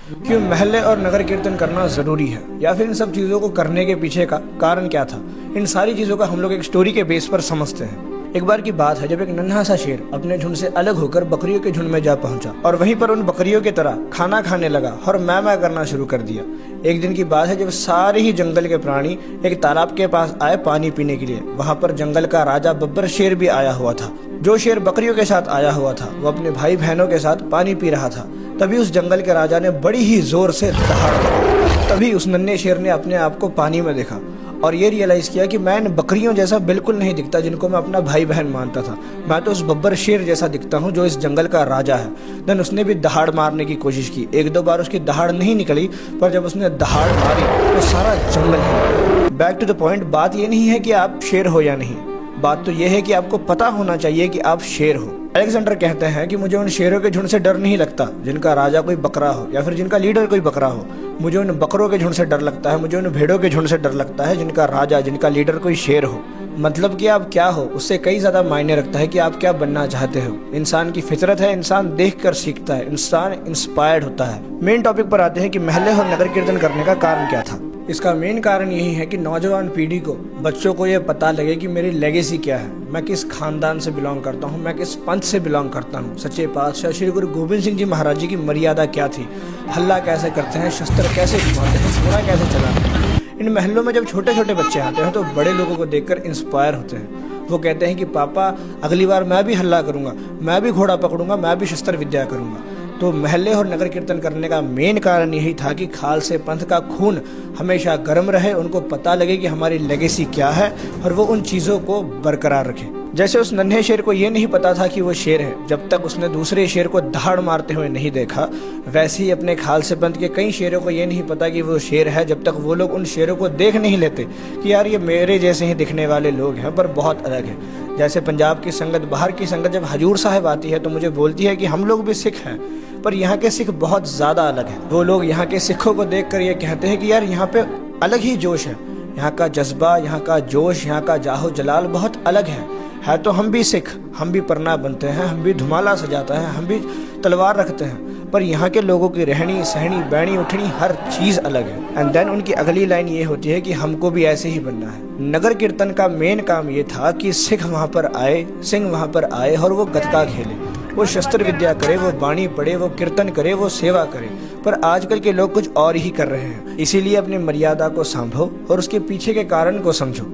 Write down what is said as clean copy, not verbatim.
क्यों महल्ले और नगर कीर्तन करना जरूरी है, या फिर इन सब चीजों को करने के पीछे का कारण क्या था, इन सारी चीजों का हम लोग एक स्टोरी के बेस पर समझते हैं। एक बार की बात है जब एक नन्हा सा शेर अपने झुंड से अलग होकर बकरियों के झुंड में जा पहुंचा और वहीं पर उन बकरियों की तरह खाना खाने लगा और मैं करना शुरू कर दिया। एक दिन की बात है जब सारे ही जंगल के प्राणी एक तालाब के पास आए पानी पीने के लिए। वहां पर जंगल का राजा बब्बर शेर भी आया हुआ था। जो शेर बकरियों के साथ आया हुआ था वो अपने भाई बहनों के साथ पानी पी रहा था। तभी उस जंगल के राजा ने बड़ी ही जोर से दहाड़ दी। तभी उस नन्हे शेर ने अपने आप को पानी में देखा और ये रियलाइज किया कि मैं इन बकरियों जैसा बिल्कुल नहीं दिखता जिनको मैं अपना भाई बहन मानता था। मैं तो उस बब्बर शेर जैसा दिखता हूँ जो इस जंगल का राजा है। देन उसने भी दहाड़ मारने की कोशिश की। एक दो बार उसकी दहाड़ नहीं निकली, पर जब उसने दहाड़ मारी तो सारा जंगल हिल। बैक टू द पॉइंट, बात ये नहीं है कि आप शेर हो या नहीं, बात तो यह है कि आपको पता होना चाहिए कि आप शेर हो। अलेक्जेंडर कहते हैं कि मुझे उन शेरों के झुंड से डर नहीं लगता जिनका राजा कोई बकरा हो या फिर जिनका लीडर कोई बकरा हो। मुझे उन बकरों के झुंड से डर लगता है, मुझे उन भेड़ों के झुंड से डर लगता है जिनका राजा, जिनका लीडर कोई शेर हो। मतलब कि आप क्या हो उससे कई ज्यादा मायने रखता है कि आप क्या बनना चाहते हो। इंसान की फितरत है, इंसान देखकर सीखता है, इंसान इंस्पायर्ड होता है। मेन टॉपिक पर आते हैं कि महल्ले और नगर कीर्तन करने का कारण क्या था। इसका मेन कारण यही है कि नौजवान पीढ़ी को, बच्चों को यह पता लगे कि मेरी लेगेसी क्या है, मैं किस खानदान से बिलोंग करता हूँ, मैं किस पंथ से बिलोंग करता हूँ। सच्चे पातशाह श्री गुरु गोविंद सिंह जी महाराज जी की मर्यादा क्या थी, हल्ला कैसे करते हैं, शस्त्र कैसे घुमाते हैं, घोड़ा कैसे चलाते हैं। इन महलों में जब छोटे छोटे बच्चे आते हैं तो बड़े लोगों को देखकर इंस्पायर होते हैं। वो कहते हैं कि पापा अगली बार मैं भी हल्ला करूंगा, मैं भी घोड़ा पकड़ूंगा, मैं भी शस्त्र विद्या करूंगा। तो महल्ले और नगर कीर्तन करने का मेन कारण यही था कि खालसे पंथ का खून हमेशा गर्म रहे, उनको पता लगे कि हमारी लेगेसी क्या है और वो उन चीज़ों को बरकरार रखें। जैसे उस नन्हे शेर को ये नहीं पता था कि वो शेर है जब तक उसने दूसरे शेर को दहाड़ मारते हुए नहीं देखा, वैसे ही अपने खालसे पंथ के कई शेरों को ये नहीं पता कि वो शेर है जब तक वो लोग उन शेरों को देख नहीं लेते कि यार ये मेरे जैसे ही दिखने वाले लोग हैं पर बहुत अलग है। जैसे पंजाब की संगत, बाहर की संगत जब हजूर साहब आती है तो मुझे बोलती है कि हम लोग भी सिख हैं, पर यहाँ के सिख बहुत ज़्यादा अलग हैं। वो लोग यहाँ के सिखों को देखकर ये कहते हैं कि यार यहाँ पे अलग ही जोश है, यहाँ का जज्बा, यहाँ का जोश, यहाँ का जाहो जलाल बहुत अलग है। तो हम भी सिख, हम भी परना बनते हैं, हम भी धुमाला सजाता है, हम भी तलवार रखते हैं, पर यहाँ के लोगों की रहनी सहनी बैणी उठनी हर चीज़ अलग है। एंड देन उनकी अगली लाइन ये होती है कि हमको भी ऐसे ही बनना है। नगर कीर्तन का मेन काम ये था कि सिख वहाँ पर आए, सिंह वहाँ पर आए और वो गतका खेले, वो शस्त्र विद्या करे, वो बाणी पढ़े, वो कीर्तन करे, वो सेवा करे। पर आजकल के लोग कुछ और ही कर रहे हैं। इसीलिए अपनी मर्यादा को सांभो और उसके पीछे के कारण को समझो।